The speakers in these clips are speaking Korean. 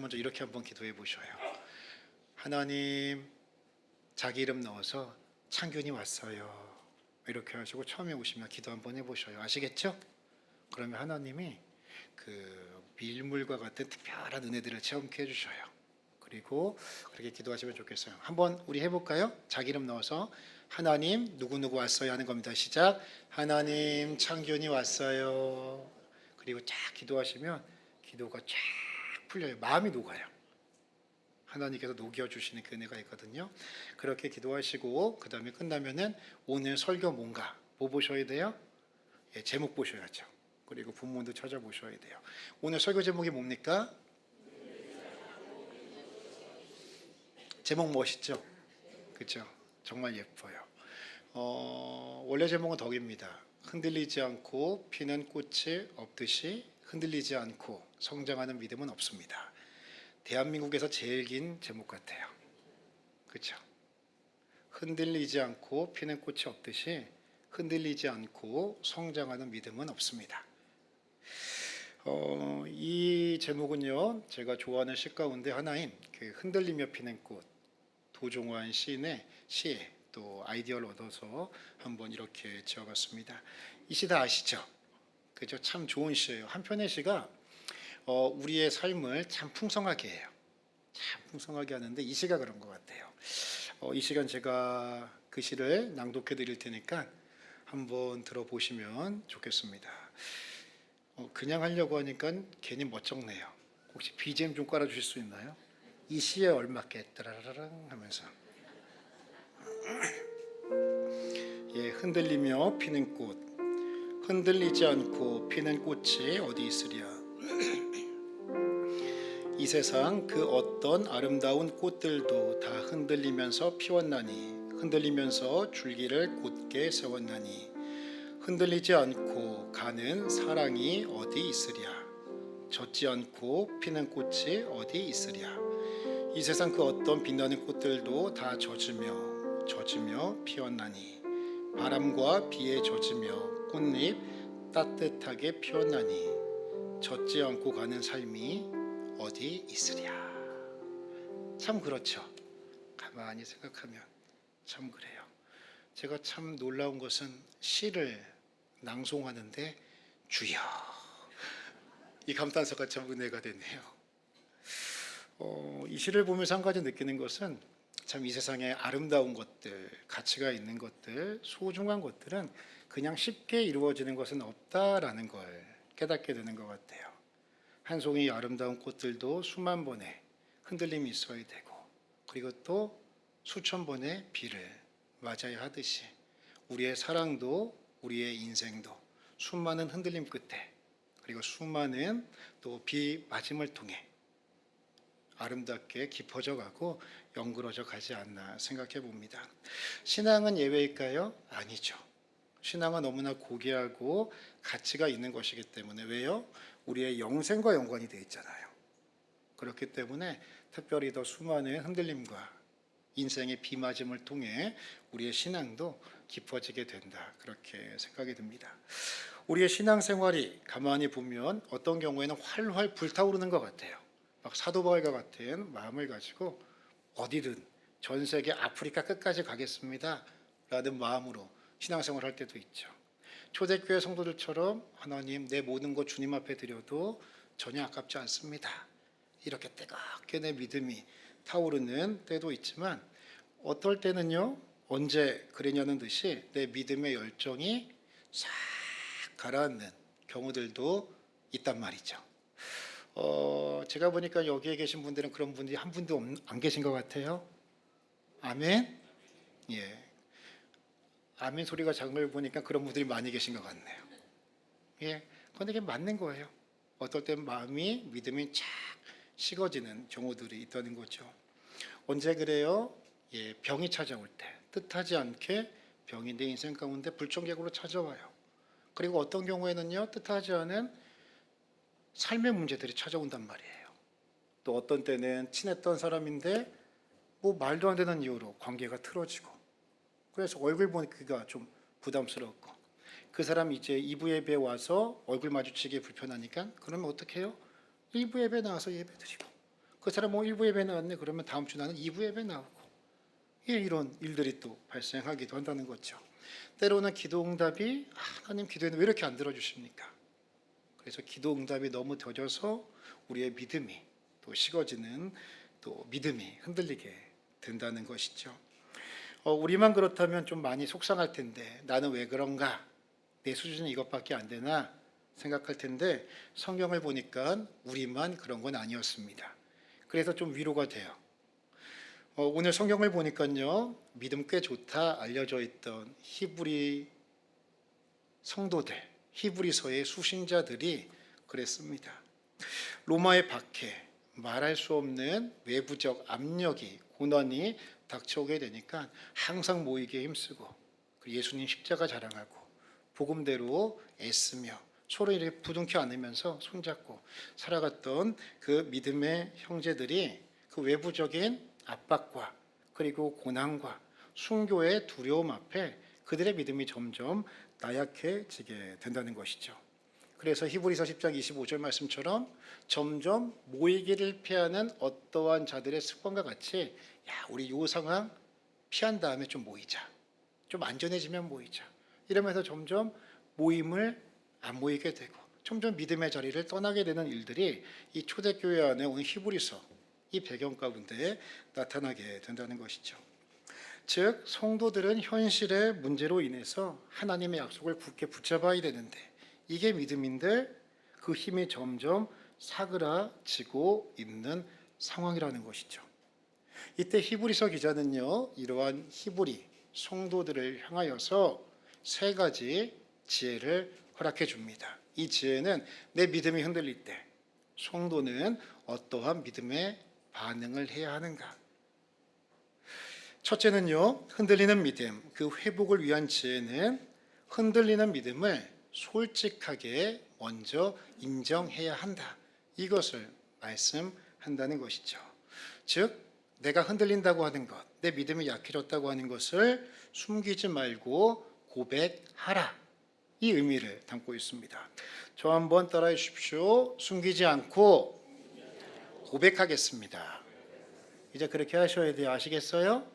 먼저 이렇게 한번 기도해 보셔요. 하나님, 자기 이름 넣어서 창균이 왔어요. 이렇게 하시고 처음에 오시면 기도 한번 해보셔요. 아시겠죠? 그러면 하나님이 그 밀물과 같은 특별한 은혜들을 체험케 해주셔요. 그리고 그렇게 기도하시면 좋겠어요. 한번 우리 해볼까요? 자기 이름 넣어서 하나님 누구누구 왔어요 하는 겁니다. 시작. 하나님 창균이 왔어요. 그리고 쫙 기도하시면 기도가 쫙 풀려요. 마음이 녹아요. 하나님께서 녹여주시는 그 은혜가 있거든요. 그렇게 기도하시고 그 다음에 끝나면은 오늘 설교 뭔가 뭐 보셔야 돼요? 예, 제목 보셔야죠. 그리고 본문도 찾아보셔야 돼요. 오늘 설교 제목이 뭡니까? 제목 멋있죠? 그렇죠? 정말 예뻐요. 원래 제목은 덕입니다. 흔들리지 않고 피는 꽃이 없듯이 흔들리지 않고 성장하는 믿음은 없습니다. 대한민국에서 제일 긴 제목 같아요. 그렇죠? 흔들리지 않고 피는 꽃이 없듯이 흔들리지 않고 성장하는 믿음은 없습니다. 이 제목은요, 제가 좋아하는 시 가운데 하나인 그 흔들리며 피는 꽃, 도종환 시인의 시에 또 아이디어를 얻어서 한번 이렇게 지어봤습니다. 이 시 다 아시죠? 그죠? 참 좋은 시예요. 한편의 시가 우리의 삶을 참 풍성하게 해요. 참 풍성하게 하는데 이 시가 그런 것 같아요. 이 시간 제가 그 시를 낭독해 드릴 테니까 한번 들어보시면 좋겠습니다. 그냥 하려고 하니까 괜히 멋쩍네요. 혹시 BGM 좀 깔아주실 수 있나요? 이 시에 얼맞게 따라라랑 하면서 예, 흔들리며 피는 꽃, 흔들리지 않고 피는 꽃이 어디 있으랴. 이 세상 그 어떤 아름다운 꽃들도 다 흔들리면서 피웠나니, 흔들리면서 줄기를 곧게 세웠나니, 흔들리지 않고 가는 사랑이 어디 있으랴. 젖지 않고 피는 꽃이 어디 있으랴. 이 세상 그 어떤 빛나는 꽃들도 다 젖으며 피었나니, 바람과 비에 젖으며 꽃잎 따뜻하게 피었나니, 젖지 않고 가는 삶이 어디 있으랴. 참 그렇죠. 가만히 생각하면 참 그래요. 제가 참 놀라운 것은 시를 낭송하는데 주여, 이 감탄사가 참 은혜가 되네요. 이 시를 보면서 한 가지 느끼는 것은 참 이 세상에 아름다운 것들, 가치가 있는 것들, 소중한 것들은 그냥 쉽게 이루어지는 것은 없다라는 걸 깨닫게 되는 것 같아요. 한 송이 아름다운 꽃들도 수만 번의 흔들림이 있어야 되고, 그리고 또 수천 번의 비를 맞아야 하듯이 우리의 사랑도 우리의 인생도 수많은 흔들림 끝에, 그리고 수많은 또 비 맞음을 통해 아름답게 깊어져 가고 연그러져 가지 않나 생각해 봅니다. 신앙은 예외일까요? 아니죠. 신앙은 너무나 고귀하고 가치가 있는 것이기 때문에. 왜요? 우리의 영생과 연관이 되어 있잖아요. 그렇기 때문에 특별히 더 수많은 흔들림과 인생의 비맞음을 통해 우리의 신앙도 깊어지게 된다, 그렇게 생각이 듭니다. 우리의 신앙생활이 가만히 보면 어떤 경우에는 활활 불타오르는 것 같아요. 막 사도 바울과 같은 마음을 가지고 어디든 전 세계 아프리카 끝까지 가겠습니다 라는 마음으로 신앙생활을 할 때도 있죠. 초대교회 성도들처럼 하나님, 내 모든 것 주님 앞에 드려도 전혀 아깝지 않습니다, 이렇게 뜨겁게 내 믿음이 타오르는 때도 있지만, 어떨 때는요, 언제 그랬냐는 듯이 내 믿음의 열정이 싹 가라앉는 경우들도 있단 말이죠. 제가 보니까 여기에 계신 분들은 그런 분들이 한 분도 안 계신 것 같아요. 아멘? 예. 아멘 소리가 작은 걸 보니까 그런 분들이 많이 계신 것 같네요. 예. 그런데 이게 맞는 거예요. 어떨 땐 마음이, 믿음이 착 식어지는 경우들이 있다는 거죠. 언제 그래요? 예, 병이 찾아올 때 뜻하지 않게 병이 내 인생 가운데 불청객으로 찾아와요. 그리고 어떤 경우에는요, 뜻하지 않은 삶의 문제들이 찾아온단 말이에요. 또 어떤 때는 친했던 사람인데 뭐 말도 안 되는 이유로 관계가 틀어지고, 그래서 얼굴 보기가 좀 부담스럽고, 그 사람이 이제 2부 예배에 와서 얼굴 마주치기 불편하니까 그러면 어떻게 해요? 1부 예배 나와서 예배 드리고, 그 사람 뭐 1부 예배 나왔네. 그러면 다음 주 나는 2부 예배 나오고. 이런 일들이 또 발생하기도 한다는 거죠. 때로는 기도 응답이 하나님 기도에는 왜 이렇게 안 들어주십니까? 그래서 기도 응답이 너무 더뎌서 우리의 믿음이 또 식어지는, 또 믿음이 흔들리게 된다는 것이죠. 우리만 그렇다면 좀 많이 속상할 텐데, 나는 왜 그런가? 내 수준이 이것밖에 안 되나? 생각할 텐데, 성경을 보니까 우리만 그런 건 아니었습니다. 그래서 좀 위로가 돼요. 오늘 성경을 보니까요, 믿음 꽤 좋다 알려져 있던 히브리 성도들, 히브리서의 수신자들이 그랬습니다. 로마의 박해, 말할 수 없는 외부적 압력이, 고난이 닥쳐오게 되니까 항상 모이기에 힘쓰고, 예수님 십자가 자랑하고 복음대로 애쓰며 서로 이렇게 부둥켜 안으면서 손잡고 살아갔던 그 믿음의 형제들이 그 외부적인 압박과 그리고 고난과 순교의 두려움 앞에 그들의 믿음이 점점 나약해지게 된다는 것이죠. 그래서 히브리서 10장 25절 말씀처럼 점점 모이기를 피하는 어떠한 자들의 습관과 같이, 야, 우리 요 상황 피한 다음에 좀 모이자, 좀 안전해지면 모이자, 이러면서 점점 모임을 안 모이게 되고 점점 믿음의 자리를 떠나게 되는 일들이 이 초대교회 안에 오는 히브리서 이 배경 가운데 나타나게 된다는 것이죠. 즉 성도들은 현실의 문제로 인해서 하나님의 약속을 굳게 붙잡아야 되는데, 이게 믿음인데 그 힘이 점점 사그라지고 있는 상황이라는 것이죠. 이때 히브리서 기자는요, 이러한 히브리 성도들을 향하여서 세 가지 지혜를 허락해 줍니다. 이 지혜는 내 믿음이 흔들릴 때 성도는 어떠한 믿음의 반응을 해야 하는가? 첫째는요, 흔들리는 믿음, 그 회복을 위한 지혜는 흔들리는 믿음을 솔직하게 먼저 인정해야 한다. 이것을 말씀한다는 것이죠. 즉, 내가 흔들린다고 하는 것, 내 믿음이 약해졌다고 하는 것을 숨기지 말고 고백하라. 이 의미를 담고 있습니다. 저 한번 따라해 주십시오. 숨기지 않고 고백하겠습니다. 이제 그렇게 하셔야 돼요. 아시겠어요?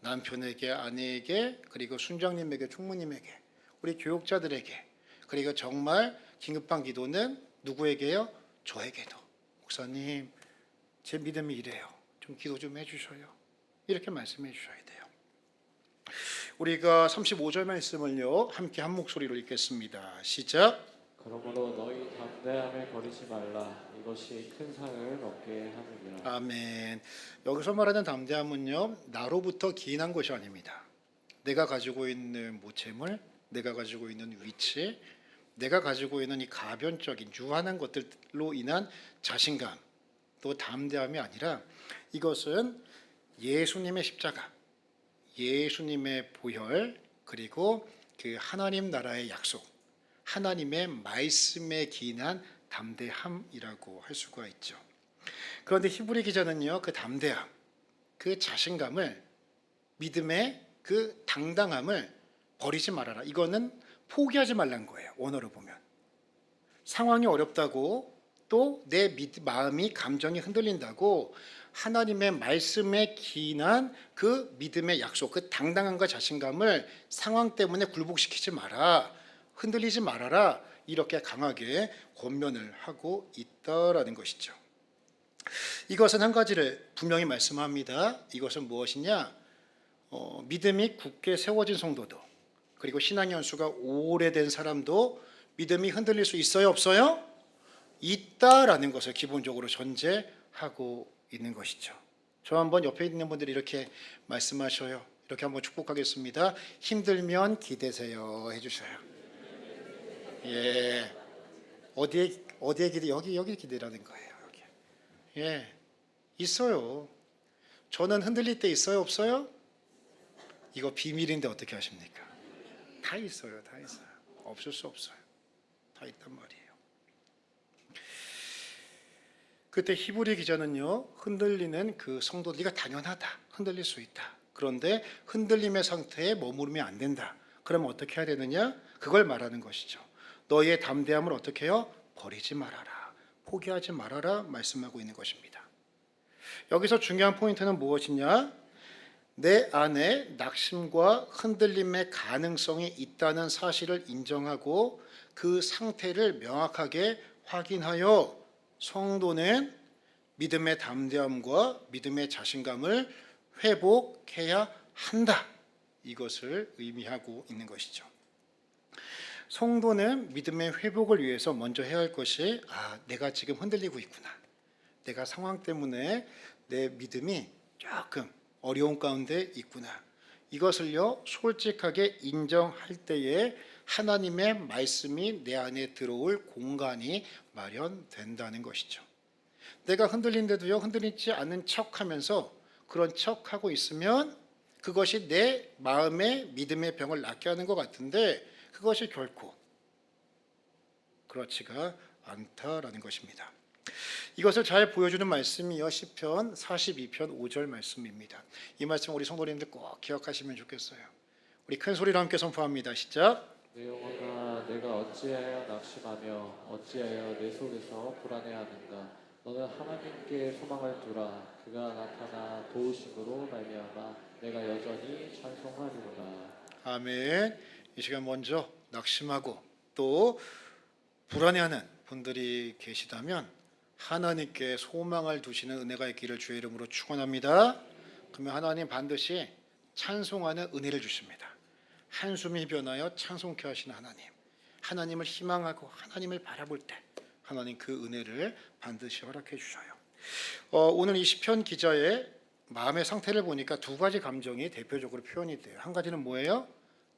남편에게, 아내에게, 그리고 순장님에게, 총무님에게, 우리 교육자들에게, 그리고 정말 긴급한 기도는 누구에게요? 저에게도. 목사님, 제 믿음이 이래요. 좀 기도 좀 해주셔요. 이렇게 말씀해 주셔야 돼요. 우리가 35절 말씀을요, 함께 한 목소리로 읽겠습니다. 시작. 그러므로 너희 담대함을 버리지 말라. 이것이 큰 상을 얻게 하느니라. 아멘. 여기서 말하는 담대함은요, 나로부터 기인한 것이 아닙니다. 내가 가지고 있는 재물, 내가 가지고 있는 위치, 내가 가지고 있는 이 가변적인 유한한 것들로 인한 자신감, 또 담대함이 아니라, 이것은 예수님의 십자가, 예수님의 보혈, 그리고 그 하나님 나라의 약속, 하나님의 말씀에 기인한 담대함이라고 할 수가 있죠. 그런데 히브리 기자는요, 그 담대함, 그 자신감을, 믿음의 그 당당함을 버리지 말아라. 이거는 포기하지 말라는 거예요. 원어로 보면 상황이 어렵다고, 또 내 마음이, 감정이 흔들린다고 하나님의 말씀에 기인한 그 믿음의 약속, 그 당당함과 자신감을 상황 때문에 굴복시키지 마라, 흔들리지 말아라, 이렇게 강하게 권면을 하고 있다라는 것이죠. 이것은 한 가지를 분명히 말씀합니다. 이것은 무엇이냐? 믿음이 굳게 세워진 성도도, 그리고 신앙 연수가 오래된 사람도 믿음이 흔들릴 수 있어요, 없어요? 있다라는 것을 기본적으로 전제하고 있는 것이죠. 저 한번 옆에 있는 분들이 이렇게 말씀하셔요. 이렇게 한번 축복하겠습니다. 힘들면 기대세요 해주셔요. 예, 어디에 기대? 여기 기대라는 거예요. 여기. 예, 있어요. 저는 흔들릴 때 있어요, 없어요? 이거 비밀인데 어떻게 하십니까? 다 있어요, 다 있어요. 없을 수 없어요. 다 있단 말이에요. 그때 히브리 기자는요, 흔들리는 그 성도들이 당연하다, 흔들릴 수 있다. 그런데 흔들림의 상태에 머무르면 안 된다. 그러면 어떻게 해야 되느냐? 그걸 말하는 것이죠. 너의 담대함을 어떻게 해요? 버리지 말아라, 포기하지 말아라 말씀하고 있는 것입니다. 여기서 중요한 포인트는 무엇이냐? 내 안에 낙심과 흔들림의 가능성이 있다는 사실을 인정하고 그 상태를 명확하게 확인하여 성도는 믿음의 담대함과 믿음의 자신감을 회복해야 한다. 이것을 의미하고 있는 것이죠. 성도는 믿음의 회복을 위해서 먼저 해야 할 것이 내가 지금 흔들리고 있구나. 내가 상황 때문에 내 믿음이 조금 어려운 가운데 있구나. 이것을요 솔직하게 인정할 때에 하나님의 말씀이 내 안에 들어올 공간이 마련된다는 것이죠. 내가 흔들린데도요 흔들리지 않는 척하면서 그런 척하고 있으면 그것이 내 마음의 믿음의 병을 낫게 하는 것 같은데 그것이 결코 그렇지가 않다라는 것입니다. 이것을 잘 보여주는 말씀이요 시편 42편 5절 말씀입니다. 이 말씀 우리 성도님들 꼭 기억하시면 좋겠어요. 우리 큰 소리로 함께 선포합니다. 시작. 내 영혼아, 내가 어찌하여 낙심하며 어찌하여 내 속에서 불안해하는가? 너는 하나님께 소망을 두라. 그가 나타나 도우심으로 말미암아 내가 여전히 찬송하리로다. 아멘. 이 시간 먼저 낙심하고 또 불안해하는 분들이 계시다면 하나님께 소망을 두시는 은혜가 있기를 주의 이름으로 축원합니다. 그러면 하나님 반드시 찬송하는 은혜를 주십니다. 한숨이 변하여 찬송케 하시는 하나님, 하나님을 희망하고 하나님을 바라볼 때 하나님 그 은혜를 반드시 허락해 주셔요. 오늘 이 시편 기자의 마음의 상태를 보니까 두 가지 감정이 대표적으로 표현이 돼요. 한 가지는 뭐예요?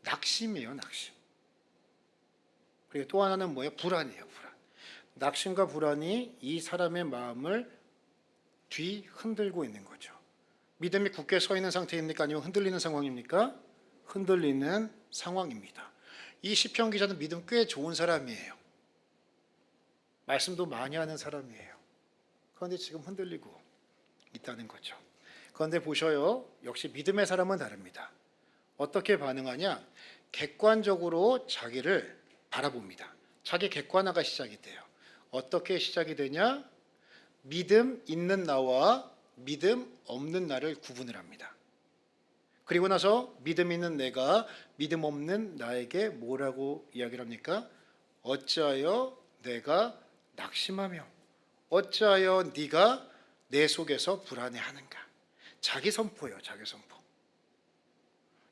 낙심이에요, 낙심. 그리고 또 하나는 뭐예요? 불안이에요, 불안. 낙심과 불안이 이 사람의 마음을 뒤흔들고 있는 거죠. 믿음이 굳게 서 있는 상태입니까? 아니면 흔들리는 상황입니까? 흔들리는 상황입니다. 이 시편 기자는 믿음 꽤 좋은 사람이에요. 말씀도 많이 하는 사람이에요. 그런데 지금 흔들리고 있다는 거죠. 그런데 보셔요. 역시 믿음의 사람은 다릅니다. 어떻게 반응하냐? 객관적으로 자기를 바라봅니다. 자기 객관화가 시작이 돼요. 어떻게 시작이 되냐? 믿음 있는 나와 믿음 없는 나를 구분을 합니다. 그리고 나서 믿음 있는 내가 믿음 없는 나에게 뭐라고 이야기를 합니까? 어찌하여 내가 낙심하며 어찌하여 네가 내 속에서 불안해하는가? 자기 선포예요, 자기 선포.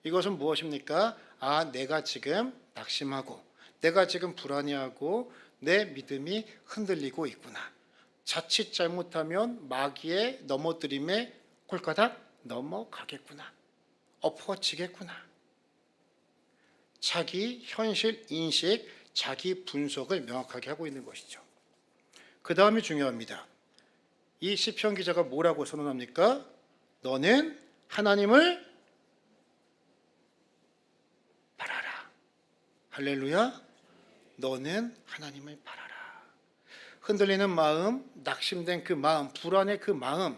이것은 무엇입니까? 내가 지금 낙심하고 내가 지금 불안해하고 내 믿음이 흔들리고 있구나. 자칫 잘못하면 마귀의 넘어뜨림에 홀가닥 넘어가겠구나. 엎어지겠구나. 자기 현실 인식, 자기 분석을 명확하게 하고 있는 것이죠. 그 다음이 중요합니다. 이 시편 기자가 뭐라고 선언합니까? 너는 하나님을 바라라. 할렐루야. 너는 하나님을 바라라. 흔들리는 마음, 낙심된 그 마음, 불안의 그 마음,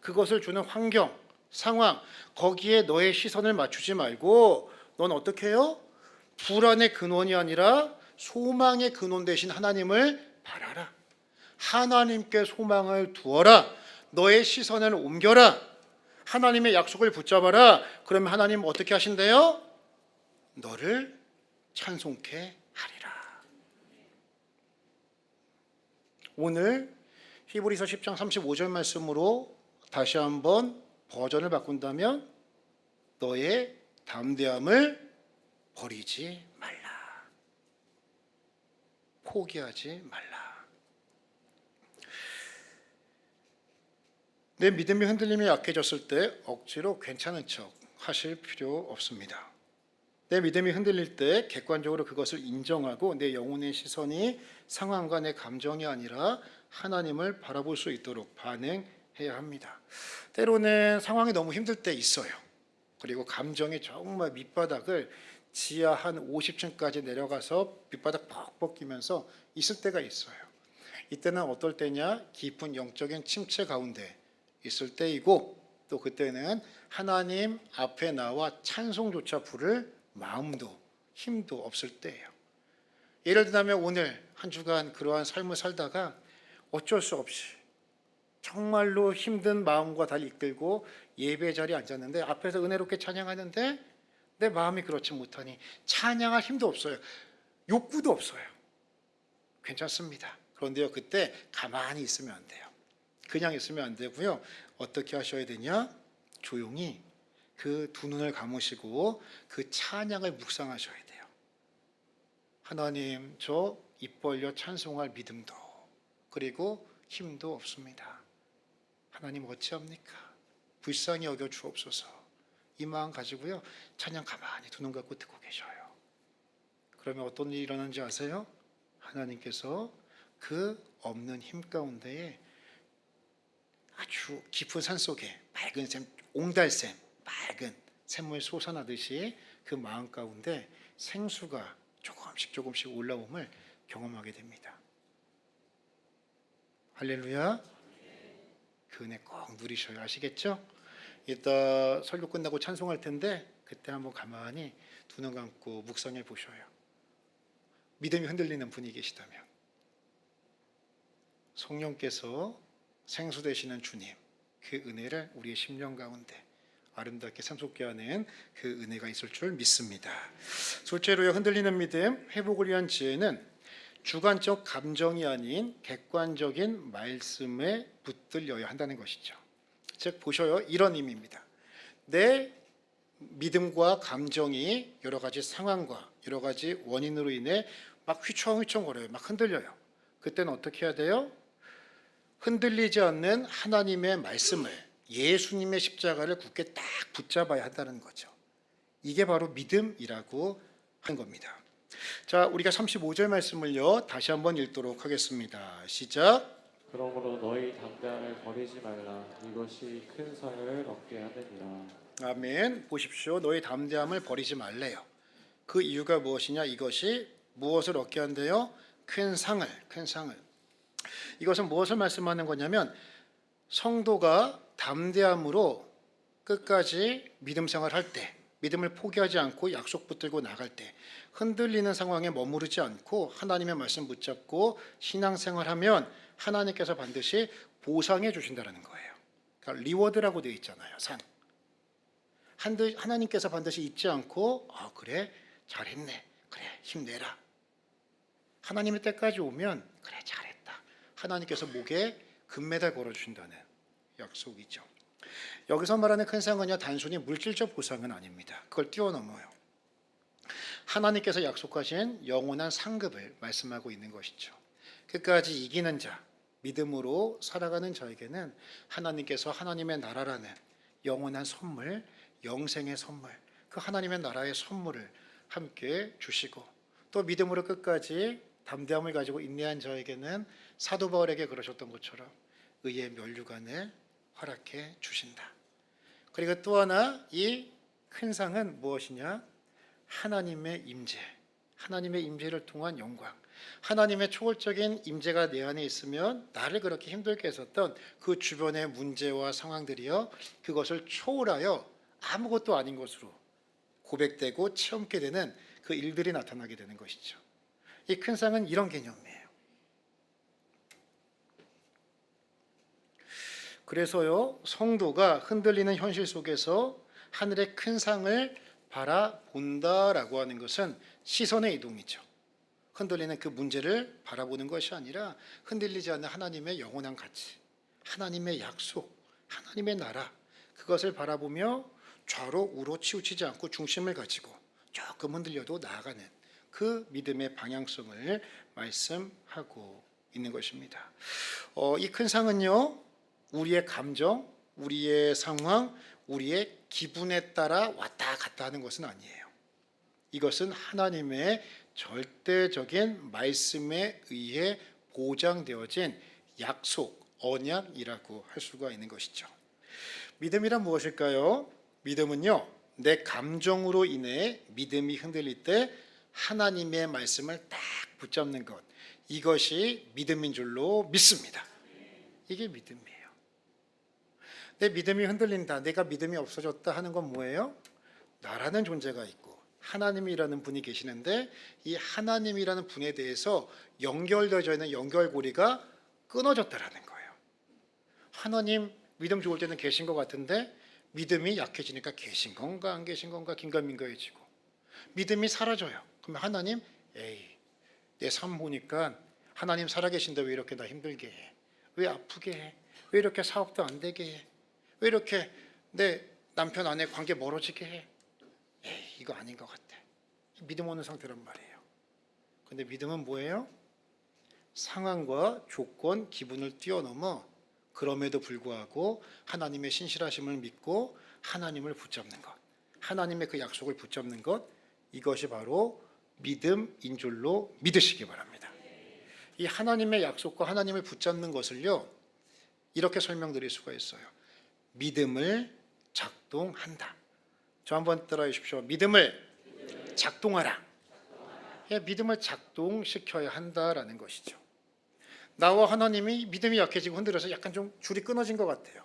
그것을 주는 환경, 상황, 거기에 너의 시선을 맞추지 말고 넌 어떻게 해요? 불안의 근원이 아니라 소망의 근원 되신 하나님을 바라라. 하나님께 소망을 두어라. 너의 시선을 옮겨라. 하나님의 약속을 붙잡아라. 그러면 하나님 어떻게 하신대요? 너를 찬송케 하리라. 오늘 히브리서 10장 35절 말씀으로 다시 한번 버전을 바꾼다면 너의 담대함을 버리지 말라. 포기하지 말라. 내 믿음이 흔들림이 약해졌을 때 억지로 괜찮은 척 하실 필요 없습니다. 내 믿음이 흔들릴 때 객관적으로 그것을 인정하고 내 영혼의 시선이 상황과 내 감정이 아니라 하나님을 바라볼 수 있도록 반응해야 합니다. 때로는 상황이 너무 힘들 때 있어요. 그리고 감정이 정말 밑바닥을 지하 한 50층까지 내려가서 밑바닥 퍽 벗기면서 있을 때가 있어요. 이때는 어떨 때냐? 깊은 영적인 침체 가운데 있을 때이고 또 그때는 하나님 앞에 나와 찬송조차 부를 마음도 힘도 없을 때예요. 예를 들면 오늘 한 주간 그러한 삶을 살다가 어쩔 수 없이 정말로 힘든 마음과 달리 이끌고 예배 자리에 앉았는데 앞에서 은혜롭게 찬양하는데 내 마음이 그렇지 못하니 찬양할 힘도 없어요. 욕구도 없어요. 괜찮습니다. 그런데요, 그때 가만히 있으면 안 돼요. 그냥 있으면 안 되고요. 어떻게 하셔야 되냐? 조용히 그 두 눈을 감으시고 그 찬양을 묵상하셔야 돼요. 하나님, 저 입 벌려 찬송할 믿음도 그리고 힘도 없습니다. 하나님 어찌합니까? 불쌍히 여겨 주옵소서. 이 마음 가지고요, 찬양 가만히 두 눈 감고 듣고 계셔요. 그러면 어떤 일이 일어나는지 아세요? 하나님께서 그 없는 힘 가운데에 아주 깊은 산 속에 맑은 샘, 옹달샘, 맑은 샘물 솟아나듯이 그 마음 가운데 생수가 조금씩 올라옴을 경험하게 됩니다. 할렐루야. 그 은혜 꼭 누리셔야 아시겠죠? 이따 설교 끝나고 찬송할 텐데 그때 한번 가만히 두 눈 감고 묵상해 보셔요. 믿음이 흔들리는 분이 계시다면 성령께서 생수 되시는 주님, 그 은혜를 우리의 심령 가운데 아름답게 샘솟게 하는 그 은혜가 있을 줄 믿습니다. 둘째로요, 흔들리는 믿음 회복을 위한 지혜는 주관적 감정이 아닌 객관적인 말씀에 붙들려야 한다는 것이죠. 즉 보셔요, 이런 의미입니다. 내 믿음과 감정이 여러 가지 상황과 여러 가지 원인으로 인해 막 휘청휘청거려요. 막 흔들려요. 그때는 어떻게 해야 돼요? 흔들리지 않는 하나님의 말씀을, 예수님의 십자가를 굳게 딱 붙잡아야 한다는 거죠. 이게 바로 믿음이라고 하는 겁니다. 자, 우리가 35절 말씀을요 다시 한번 읽도록 하겠습니다. 시작. 그러므로 너희 담대함을 버리지 말라. 이것이 큰 상을 얻게 하느니라. 아멘. 보십시오. 너희 담대함을 버리지 말래요. 그 이유가 무엇이냐? 이것이 무엇을 얻게 한대요? 큰 상을. 이것은 무엇을 말씀하는 거냐면 성도가 담대함으로 끝까지 믿음 생활할 때, 믿음을 포기하지 않고 약속 붙들고 나갈 때, 흔들리는 상황에 머무르지 않고 하나님의 말씀 붙잡고 신앙생활하면 하나님께서 반드시 보상해 주신다는 거예요. 그러니까 리워드라고 되어 있잖아요. 상. 하나님께서 반드시 잊지 않고 그래 잘했네, 그래 힘내라. 하나님의 때까지 오면 그래 잘했다. 하나님께서 목에 금메달 걸어주신다는 약속이죠. 여기서 말하는 큰 상은요 단순히 물질적 보상은 아닙니다. 그걸 뛰어넘어요. 하나님께서 약속하신 영원한 상급을 말씀하고 있는 것이죠. 끝까지 이기는 자, 믿음으로 살아가는 자에게는 하나님께서 하나님의 나라라는 영원한 선물, 영생의 선물, 그 하나님의 나라의 선물을 함께 주시고 또 믿음으로 끝까지 담대함을 가지고 인내한 자에게는 사도 바울에게 그러셨던 것처럼 의의 면류관을 허락해 주신다. 그리고 또 하나 이 큰 상은 무엇이냐? 하나님의 임재, 하나님의 임재를 통한 영광. 하나님의 초월적인 임재가 내 안에 있으면 나를 그렇게 힘들게 했었던 그 주변의 문제와 상황들이요 그것을 초월하여 아무것도 아닌 것으로 고백되고 체험케 되는 그 일들이 나타나게 되는 것이죠. 이 큰 상은 이런 개념이에요. 그래서요 성도가 흔들리는 현실 속에서 하늘의 큰 상을 바라본다라고 하는 것은 시선의 이동이죠. 흔들리는 그 문제를 바라보는 것이 아니라 흔들리지 않는 하나님의 영원한 가치, 하나님의 약속, 하나님의 나라, 그것을 바라보며 좌로 우로 치우치지 않고 중심을 가지고 조금 흔들려도 나아가는 그 믿음의 방향성을 말씀하고 있는 것입니다. 이 큰 상은요 우리의 감정, 우리의 상황, 우리의 기분에 따라 왔다 갔다 하는 것은 아니에요. 이것은 하나님의 절대적인 말씀에 의해 보장되어진 약속, 언약이라고 할 수가 있는 것이죠. 믿음이란 무엇일까요? 믿음은요, 내 감정으로 인해 믿음이 흔들릴 때 하나님의 말씀을 딱 붙잡는 것, 이것이 믿음인 줄로 믿습니다. 이게 믿음이에요. 내 믿음이 흔들린다, 내가 믿음이 없어졌다 하는 건 뭐예요? 나라는 존재가 있고 하나님이라는 분이 계시는데 이 하나님이라는 분에 대해서 연결되어져 있는 연결고리가 끊어졌다라는 거예요. 하나님 믿음 좋을 때는 계신 것 같은데 믿음이 약해지니까 계신 건가 안 계신 건가 긴가민가해지고 믿음이 사라져요. 그러면 하나님, 에이, 내 삶 보니까 하나님 살아계신데 왜 이렇게 나 힘들게 해? 왜 아프게 해? 왜 이렇게 사업도 안 되게 해? 왜 이렇게 내 남편 아내 관계 멀어지게 해? 에이, 이거 아닌 것 같아. 믿음 없는 상태란 말이에요. 근데 믿음은 뭐예요? 상황과 조건, 기분을 뛰어넘어 그럼에도 불구하고 하나님의 신실하심을 믿고 하나님을 붙잡는 것, 하나님의 그 약속을 붙잡는 것, 이것이 바로 믿음인 줄로 믿으시기 바랍니다. 이 하나님의 약속과 하나님을 붙잡는 것을요, 이렇게 설명드릴 수가 있어요. 믿음을 작동한다. 저 한번 따라해 주십시오. 믿음을 작동하라. 예, 믿음을 작동시켜야 한다라는 것이죠. 나와 하나님이 믿음이 약해지고 흔들려서 약간 좀 줄이 끊어진 것 같아요.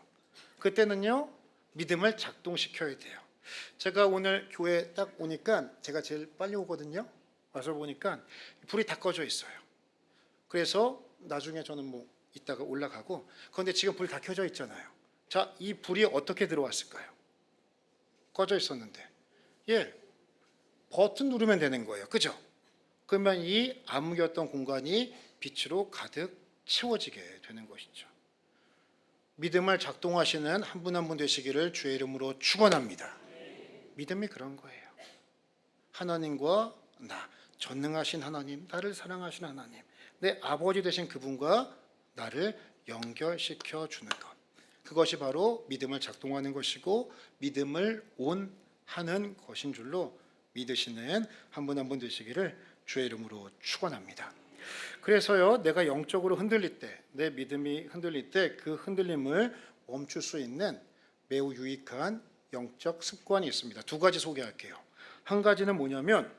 그때는요, 믿음을 작동시켜야 돼요. 제가 오늘 교회 딱 오니까 제가 제일 빨리 오거든요. 와서 보니까 불이 다 꺼져 있어요. 그래서 나중에 저는 뭐 이따가 올라가고, 그런데 지금 불 다 켜져 있잖아요. 자, 이 불이 어떻게 들어왔을까요? 꺼져 있었는데, 예, 버튼 누르면 되는 거예요. 그죠? 그러면 이 암흑이었던 공간이 빛으로 가득 채워지게 되는 것이죠. 믿음을 작동하시는 한 분 한 분 되시기를 주의 이름으로 축원합니다. 믿음이 그런 거예요. 하나님과 나, 전능하신 하나님, 나를 사랑하신 하나님, 내 아버지 되신 그분과 나를 연결시켜 주는 것. 그것이 바로 믿음을 작동하는 것이고 믿음을 온하는 것인 줄로 믿으시는 한 분 한 분 되시기를 주의 이름으로 축원합니다. 그래서요, 내가 영적으로 흔들릴 때, 내 믿음이 흔들릴 때 그 흔들림을 멈출 수 있는 매우 유익한 영적 습관이 있습니다. 두 가지 소개할게요. 한 가지는 뭐냐면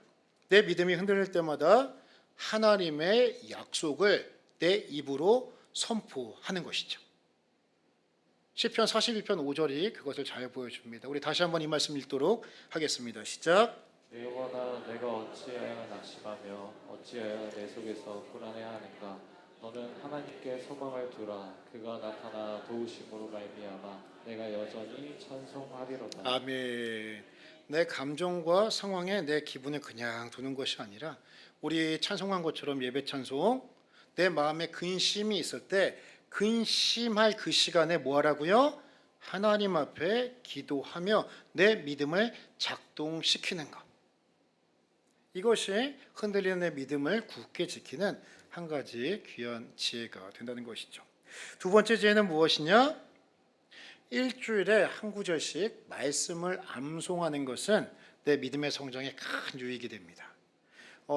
내 믿음이 흔들릴 때마다 하나님의 약속을 내 입으로 선포하는 것이죠. 시편 42편 5절이 그것을 잘 보여줍니다. 우리 다시 한번 이 말씀 읽도록 하겠습니다. 시작. 내 영혼아, 내가 어찌하여 낙심하며 어찌하여 내 속에서 불안해하는가? 너는 하나님께 소망을 두라. 그가 나타나 도우심으로 말미암아 내가 여전히 찬송하리로다. 아멘. 내 감정과 상황에 내 기분을 그냥 두는 것이 아니라 우리 찬송한 것처럼 예배 찬송, 내 마음에 근심이 있을 때 근심할 그 시간에 뭐 하라고요? 하나님 앞에 기도하며 내 믿음을 작동시키는 것. 이것이 흔들리는 내 믿음을 굳게 지키는 한 가지 귀한 지혜가 된다는 것이죠. 두 번째 지혜는 무엇이냐? 일주일에 한 구절씩 말씀을 암송하는 것은 내 믿음의 성장에 큰 유익이 됩니다.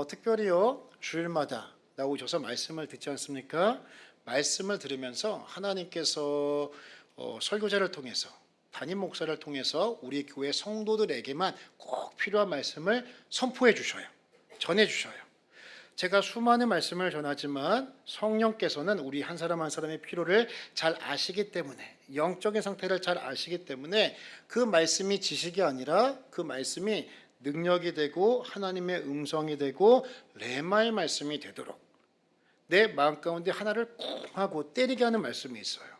특별히요, 주일마다 나오셔서 말씀을 듣지 않습니까? 말씀을 들으면서 하나님께서 설교자를 통해서, 담임 목사를 통해서 우리 교회 성도들에게만 꼭 필요한 말씀을 선포해 주셔요. 전해 주셔요. 제가 수많은 말씀을 전하지만 성령께서는 우리 한 사람 한 사람의 필요를 잘 아시기 때문에, 영적인 상태를 잘 아시기 때문에 그 말씀이 지식이 아니라 그 말씀이 능력이 되고 하나님의 음성이 되고 레마의 말씀이 되도록 내 마음 가운데 하나를 쿵 하고 때리게 하는 말씀이 있어요.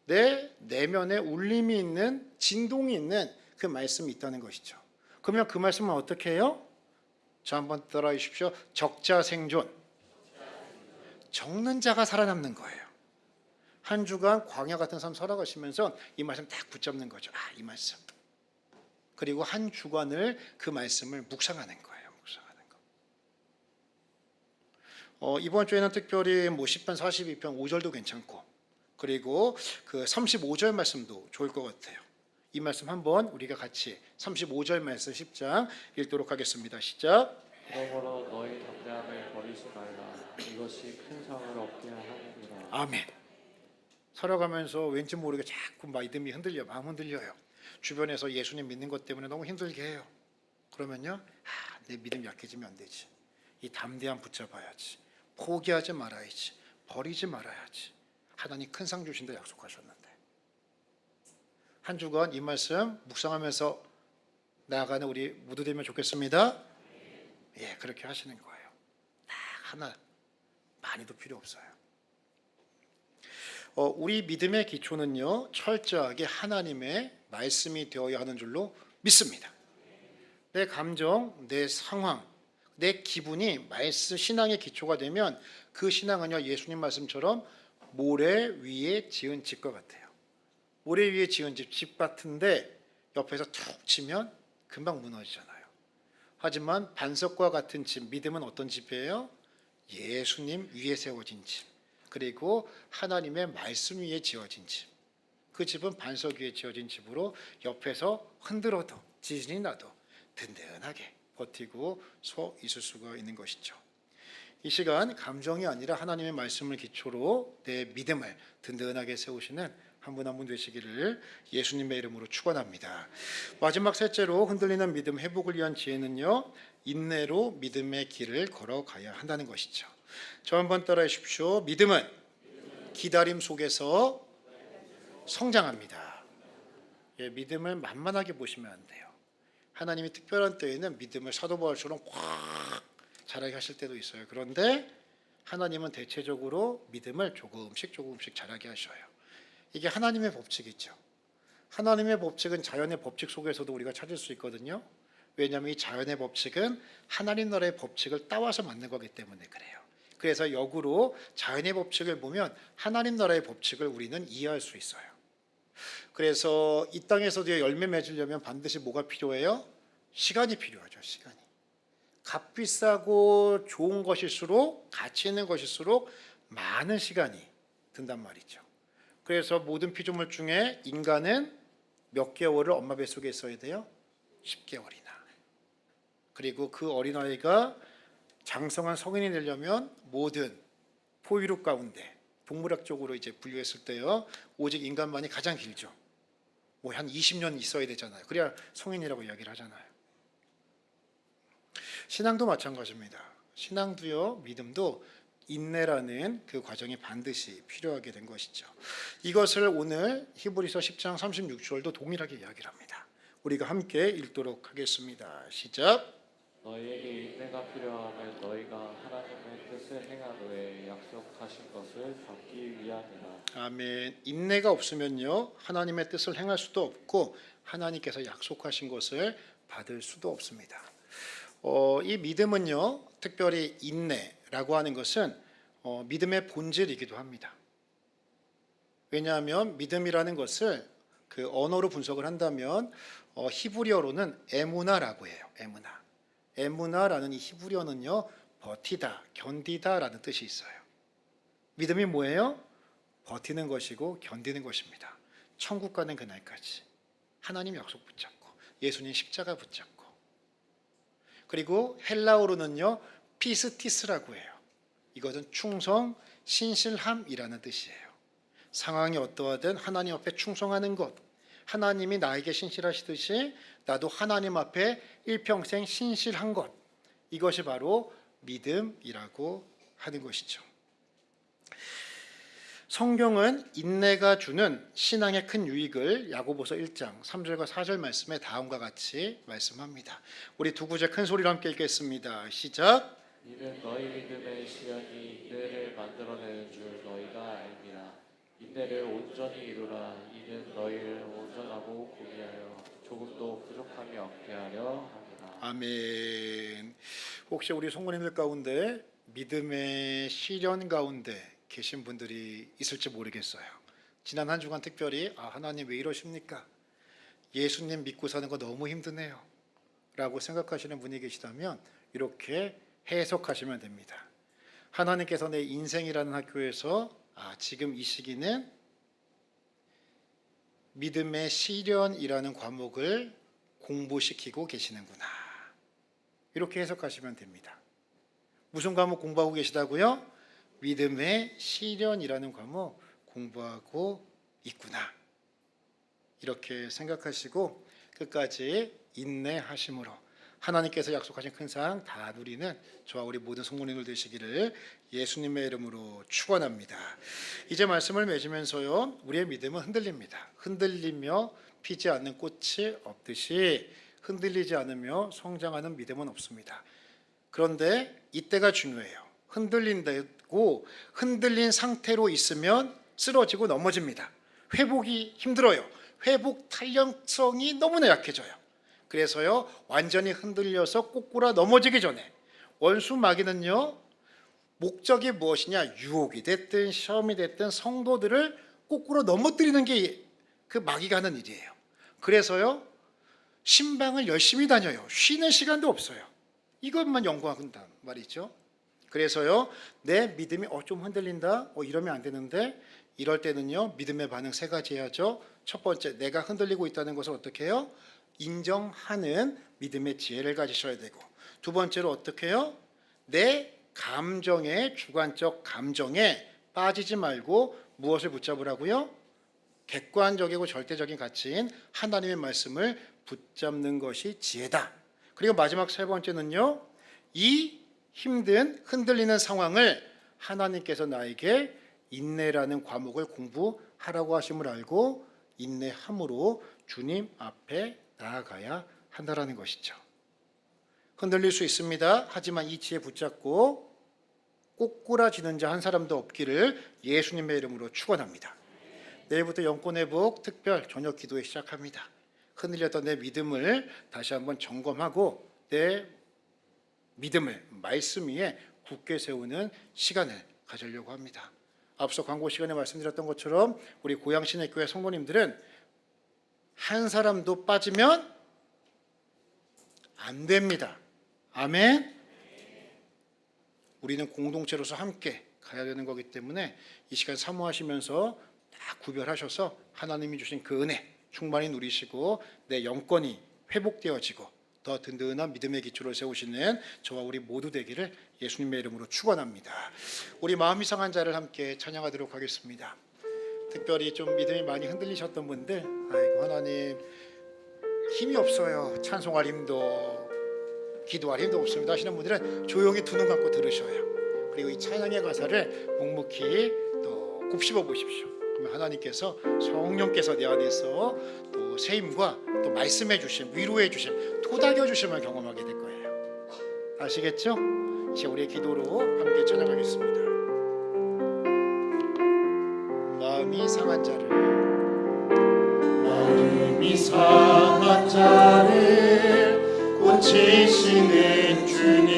내 내면에 울림이 있는, 진동이 있는 그 말씀이 있다는 것이죠. 그러면 그 말씀은 어떻게 해요? 자, 한번 따라해 주십시오. 적자생존. 적는 자가 살아남는 거예요. 한 주간 광야 같은 삶 살아가시면서 이 말씀 딱 붙잡는 거죠. 이 말씀. 그리고 한 주간을 그 말씀을 묵상하는 거예요. 묵상하는 거. 이번 주에는 특별히 뭐 10편, 42편, 5절도 괜찮고, 그리고 그 35절 말씀도 좋을 것 같아요. 이 말씀 한번 우리가 같이 35절 말씀 10장 읽도록 하겠습니다. 시작. 그러므로 너희 담대함을 버리지 말라. 이것이 큰 상을 얻게 하느니라. 아멘. 살아가면서 왠지 모르게 자꾸 믿음이 흔들려, 마음 흔들려요. 주변에서 예수님 믿는 것 때문에 너무 힘들게 해요. 그러면요, 내 믿음 약해지면 안 되지. 이 담대함 붙잡아야지. 포기하지 말아야지. 버리지 말아야지. 하나님 큰 상 주신다 약속하셨는데. 한 주간 이 말씀 묵상하면서 나아가는 우리 모두 되면 좋겠습니다. 예, 그렇게 하시는 거예요. 딱 하나, 많이도 필요 없어요. 우리 믿음의 기초는요, 철저하게 하나님의 말씀이 되어야 하는 줄로 믿습니다. 내 감정, 내 상황, 내 기분이 말씀 신앙의 기초가 되면 그 신앙은요, 예수님 말씀처럼 모래 위에 지은 집과 같아요. 모래 위에 지은 집 같은데 옆에서 툭 치면 금방 무너지잖아요. 하지만 반석과 같은 집, 믿음은 어떤 집이에요? 예수님 위에 세워진 집, 그리고 하나님의 말씀 위에 지어진 집. 그 집은 반석 위에 지어진 집으로 옆에서 흔들어도 지진이 나도 든든하게 버티고 서 있을 수가 있는 것이죠. 이 시간 감정이 아니라 하나님의 말씀을 기초로 내 믿음을 든든하게 세우시는 한 분 한 분 되시기를 예수님의 이름으로 축원합니다. 마지막 셋째로 흔들리는 믿음 회복을 위한 지혜는요, 인내로 믿음의 길을 걸어가야 한다는 것이죠. 저 한번 따라해 주십시오. 믿음은 기다림 속에서 성장합니다. 예, 믿음을 만만하게 보시면 안 돼요. 하나님이 특별한 때에는 믿음을 사도 바울처럼 확 자라게 하실 때도 있어요. 그런데 하나님은 대체적으로 믿음을 조금씩 자라게 하셔요. 이게 하나님의 법칙이죠. 하나님의 법칙은 자연의 법칙 속에서도 우리가 찾을 수 있거든요. 왜냐하면 이 자연의 법칙은 하나님 나라의 법칙을 따와서 만든 거기 때문에 그래요. 그래서 역으로 자연의 법칙을 보면 하나님 나라의 법칙을 우리는 이해할 수 있어요. 그래서 이 땅에서도 열매 맺으려면 반드시 뭐가 필요해요? 시간이 필요하죠. 시간이. 값비싸고 좋은 것일수록, 가치 있는 것일수록 많은 시간이 든단 말이죠. 그래서 모든 피조물 중에 인간은 몇 개월을 엄마 뱃속에 있어야 돼요? 10개월이나. 그리고 그 어린아이가 장성한 성인이 되려면 모든 포유류 가운데 동물학적으로 이제 분류했을 때요, 오직 인간만이 가장 길죠. 뭐 한 20년 있어야 되잖아요. 그래야 성인이라고 이야기를 하잖아요. 신앙도 마찬가지입니다. 신앙도요, 믿음도 인내라는 그 과정이 반드시 필요하게 된 것이죠. 이것을 오늘 히브리서 10장 36절도 동일하게 이야기를 합니다. 우리가 함께 읽도록 하겠습니다. 시작. 너희에게 인내가 필요하면 너희가 하나님의 뜻을 행하노에 약속하신 것을 받기 위함이라. 아멘. 인내가 없으면요, 하나님의 뜻을 행할 수도 없고 하나님께서 약속하신 것을 받을 수도 없습니다. 이 믿음은요, 특별히 인내라고 하는 것은 믿음의 본질이기도 합니다. 왜냐하면 믿음이라는 것을 그 언어로 분석을 한다면 히브리어로는 에무나라고 해요. 에무나. 에무나라는 이 히브리어는요, 버티다, 견디다라는 뜻이 있어요. 믿음이 뭐예요? 버티는 것이고 견디는 것입니다. 천국 가는 그날까지 하나님 약속 붙잡고 예수님 십자가 붙잡고, 그리고 헬라어로는요, 피스티스라고 해요. 이것은 충성, 신실함이라는 뜻이에요. 상황이 어떠하든 하나님 앞에 충성하는 것, 하나님이 나에게 신실하시듯이 나도 하나님 앞에 일평생 신실한 것, 이것이 바로 믿음이라고 하는 것이죠. 성경은 인내가 주는 신앙의 큰 유익을 야고보서 1장 3절과 4절 말씀에 다음과 같이 말씀합니다. 우리 두 구절 큰 소리로 함께 읽겠습니다. 시작. 이는 너희 믿음의 시련이 인내를 만들어내는 줄 너희가 알미라. 인내를 온전히 이루라. 이는 너희를 온전하고 공의하여 조금도 부족함이 없게 하려 함이라. 아멘. 혹시 우리 성도님들 가운데 믿음의 시련 가운데 계신 분들이 있을지 모르겠어요. 지난 한 주간 특별히 하나님 왜 이러십니까? 예수님 믿고 사는 거 너무 힘드네요 라고 생각하시는 분이 계시다면 이렇게 해석하시면 됩니다. 하나님께서 내 인생이라는 학교에서 지금 이 시기는 믿음의 시련이라는 과목을 공부시키고 계시는구나, 이렇게 해석하시면 됩니다. 무슨 과목 공부하고 계시다고요? 믿음의 시련이라는 과목 공부하고 있구나, 이렇게 생각하시고 끝까지 인내하심으로 하나님께서 약속하신 큰 상 다 누리는 저와 우리 모든 성도님들 되시기를 예수님의 이름으로 축원합니다. 이제 말씀을 맺으면서요, 우리의 믿음은 흔들립니다. 흔들리며 피지 않는 꽃이 없듯이 흔들리지 않으며 성장하는 믿음은 없습니다. 그런데 이때가 중요해요. 흔들린다고 흔들린 상태로 있으면 쓰러지고 넘어집니다. 회복이 힘들어요. 회복 탄력성이 너무나 약해져요. 그래서요, 완전히 흔들려서 꼬꾸라 넘어지기 전에 원수 마귀는요, 목적이 무엇이냐, 유혹이 됐든 시험이 됐든 성도들을 꼬꾸라 넘어뜨리는 게 그 마귀가 하는 일이에요. 그래서요, 신방을 열심히 다녀요. 쉬는 시간도 없어요. 이것만 연구한단 말이죠. 그래서요, 내 믿음이 좀 흔들린다, 이러면 안 되는데, 이럴 때는요, 믿음의 반응 세 가지 해야죠. 첫 번째, 내가 흔들리고 있다는 것을 어떻게 해요? 인정하는 믿음의 지혜를 가지셔야 되고, 두 번째로 어떻게 해요? 내 감정에, 주관적 감정에 빠지지 말고 무엇을 붙잡으라고요? 객관적이고 절대적인 가치인 하나님의 말씀을 붙잡는 것이 지혜다. 그리고 마지막 세 번째는요, 이 힘든 흔들리는 상황을 하나님께서 나에게 인내라는 과목을 공부하라고 하심을 알고 인내함으로 주님 앞에 나아가야 한다라는 것이죠. 흔들릴 수 있습니다. 하지만 이 지혜 붙잡고 꼬꾸라지는 자 한 사람도 없기를 예수님의 이름으로 축원합니다. 내일부터 영권회복 특별 저녁 기도회 시작합니다. 흔들렸던 내 믿음을 다시 한번 점검하고 내 믿음을 말씀 위에 굳게 세우는 시간을 가지려고 합니다. 앞서 광고 시간에 말씀드렸던 것처럼 우리 고양신의교회 성도님들은 한 사람도 빠지면 안 됩니다. 아멘. 우리는 공동체로서 함께 가야 되는 거기 때문에 이 시간 사모하시면서 다 구별하셔서 하나님이 주신 그 은혜 충만히 누리시고 내 영권이 회복되어지고 더 든든한 믿음의 기초를 세우시는 저와 우리 모두 되기를 예수님의 이름으로 축원합니다. 우리 마음이 상한 자를 함께 찬양하도록 하겠습니다. 특별히 좀 믿음이 많이 흔들리셨던 분들, 아이고 하나님 힘이 없어요. 찬송할 힘도 기도할 힘도 없습니다 하시는 분들은 조용히 두 눈 감고 들으셔요. 그리고 이 찬양의 가사를 묵묵히 또 곱씹어 보십시오. 그러면 하나님께서 성령께서 내 안에서 또 세임과 또 말씀해 주심, 위로해 주심, 토닥여 주심을 경험하게 될 거예요. 아시겠죠? 이제 우리의 기도로 함께 찬양하겠습니다. 마음이 상한 자를 고치시는 주님,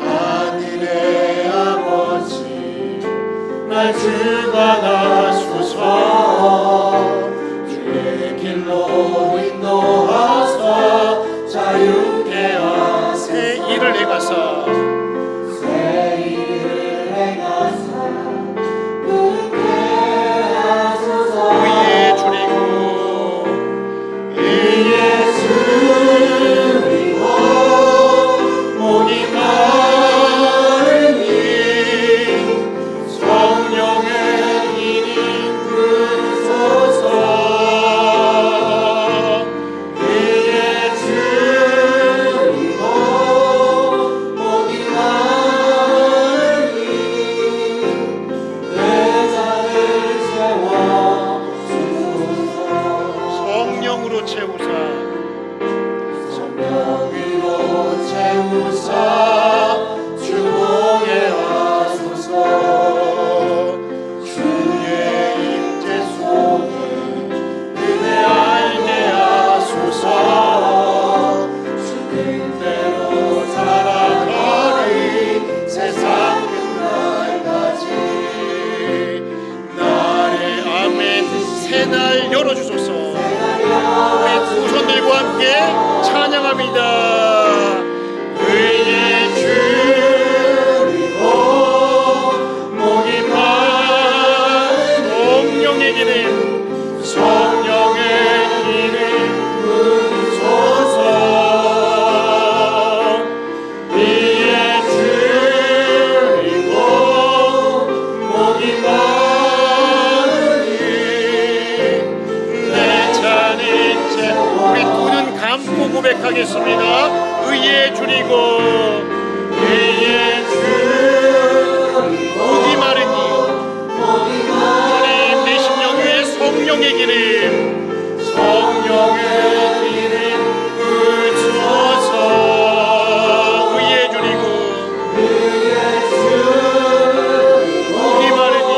하늘의 아버지 날 주관하소서. 주의 길로 인도하사 자유케 하소서. 새 일을 행하사 의에 줄이고 목이 마르니 성령의 기름 부으소서. 의에 줄이고 목이 마르니 내 잔을 채워 성령으로 채우사. 성령으로 채우사 주목해 하소서. 주의 임재 속에 은혜 알게 하소서. 주 뜻대로 살아가리 세상 끝날까지. 나의 아멘 새날 열어주소서. 우리 두 손 들고 함께 찬양합니다. 의에 줄이고 목이 마른 성령의 기름, 성령의 기름 부으소서. 의에 줄이고 목이 마르니 내 잔이 우리 두 눈 감고 고백하겠습니다. 의에 줄이고 목이 마르니 주님 내 심령 위에 성령의 기름, 성령의 기름 부으소서. 의에 줄이고 목이 마르니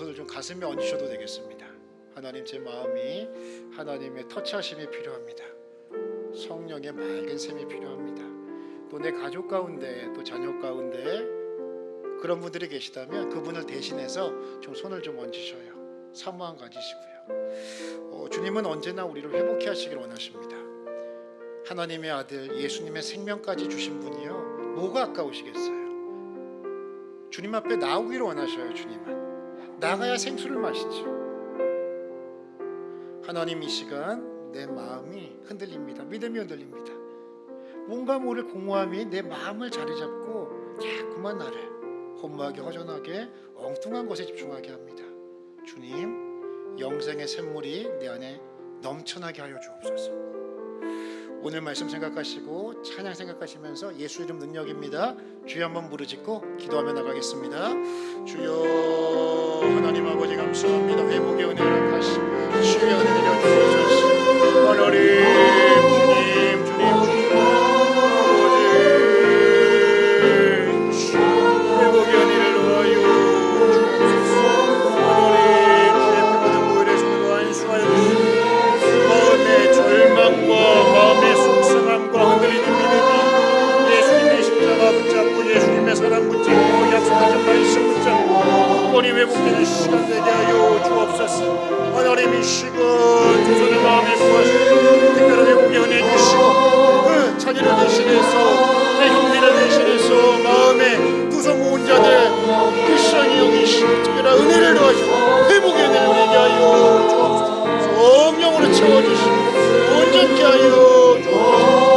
손을 좀 가슴에 얹으셔도 되겠습니다. 하나님, 제 마음이 하나님의 터치하심이 필요합니다. 성령의 맑은 샘이 필요합니다. 또 내 가족 가운데, 또 자녀 가운데 그런 분들이 계시다면 그분을 대신해서 좀 손을 좀 얹으셔요. 사모함 가지시고요. 주님은 언제나 우리를 회복해 하시길 원하십니다. 하나님의 아들 예수님의 생명까지 주신 분이요, 뭐가 아까우시겠어요? 주님 앞에 나오기를 원하셔요. 주님은 나가야 생수를 마시죠. 하나님, 이 시간 내 마음이 흔들립니다. 믿음이 흔들립니다. 뭔가 모를 공허함이 내 마음을 자리 잡고 자꾸만 나를 혼마하게, 허전하게, 엉뚱한 것에 집중하게 합니다. 주님, 영생의 샘물이 내 안에 넘쳐나게 하여 주옵소서. 오늘 말씀 생각하시고 찬양 생각하시면서 예수 이름 능력입니다. 주여 한번 부르짖고 기도하며 나가겠습니다. 주여, 하나님 아버지 감사합니다. 회복의 은혜를 다시 주여 은혜를 주옵소서. 하나님, 주님 아버지, 회복의 은혜를 더하여 주옵소서. 하나님, 주의 피보다 보혈의 손으로 안수하여 주시옵소서. 마음의 절망과 마음의 속상함과 흔들리는 믿음이 예수님의 십자가 붙잡고 예수님의 사랑 붙잡고 약속하신 말씀 붙잡고 권위 회복되는 시간 되게 하여 주옵소서. 하나님, 이 시간 두 손을 마음에 모아서 특별한 회복의 은혜 주시고 그 자녀를 대신해서 내 형제를 대신해서 마음에 두 손 모은 자들 불쌍히 여기시고 특별한 은혜를 더하시고 회복의 은혜를 우리에게 하여 주옵소서. 성령으로 채워주시고 온전케 하여 주옵소서.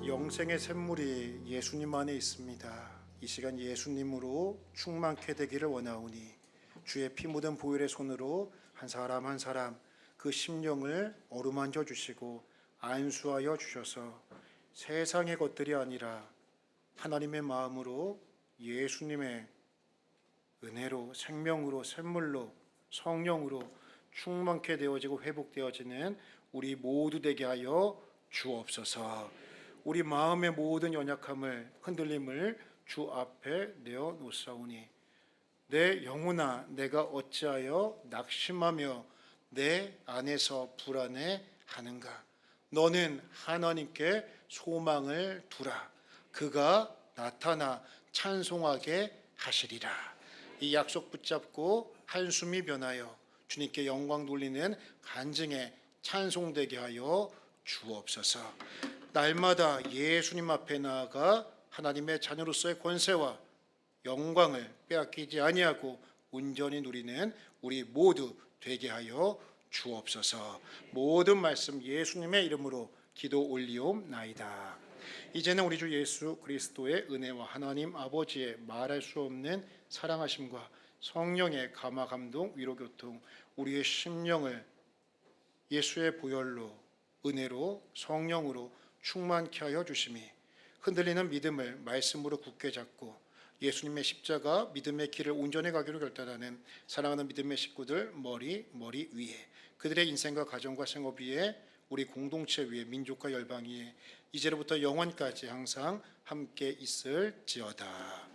영생의 샘물이 예수님 안에 있습니다. 이 시간 예수님으로 충만케 되기를 원하오니 주의 피 묻은 보혈의 손으로 한 사람 한 사람 그 심령을 어루만져 주시고 안수하여 주셔서 세상의 것들이 아니라 하나님의 마음으로 예수님의 은혜로, 생명으로, 샘물로, 성령으로 충만케 되어지고 회복되어지는 우리 모두 되게 하여 주옵소서. 우리 마음의 모든 연약함을, 흔들림을 주 앞에 내어 놓사오니 내 영혼아, 내가 어찌하여 낙심하며 내 안에서 불안해하는가? 너는 하나님께 소망을 두라. 그가 나타나 찬송하게 하시리라. 이 약속 붙잡고 한숨이 변하여 주님께 영광 돌리는 간증의 찬송되게 하여 주옵소서. 날마다 예수님 앞에 나아가 하나님의 자녀로서의 권세와 영광을 빼앗기지 아니하고 온전히 누리는 우리 모두 되게 하여 주옵소서. 모든 말씀 예수님의 이름으로 기도 올리옵나이다. 이제는 우리 주 예수 그리스도의 은혜와 하나님 아버지의 말할 수 없는 사랑하심과 성령의 감화 감동 위로 교통 우리의 심령을 예수의 보혈로, 은혜로, 성령으로 충만케 하여 주심이 흔들리는 믿음을 말씀으로 굳게 잡고 예수님의 십자가 믿음의 길을 온전히 가기로 결단하는 사랑하는 믿음의 식구들 머리 위에, 그들의 인생과 가정과 생업 위에, 우리 공동체 위에, 민족과 열방 위에 이제로부터 영원까지 항상 함께 있을지어다.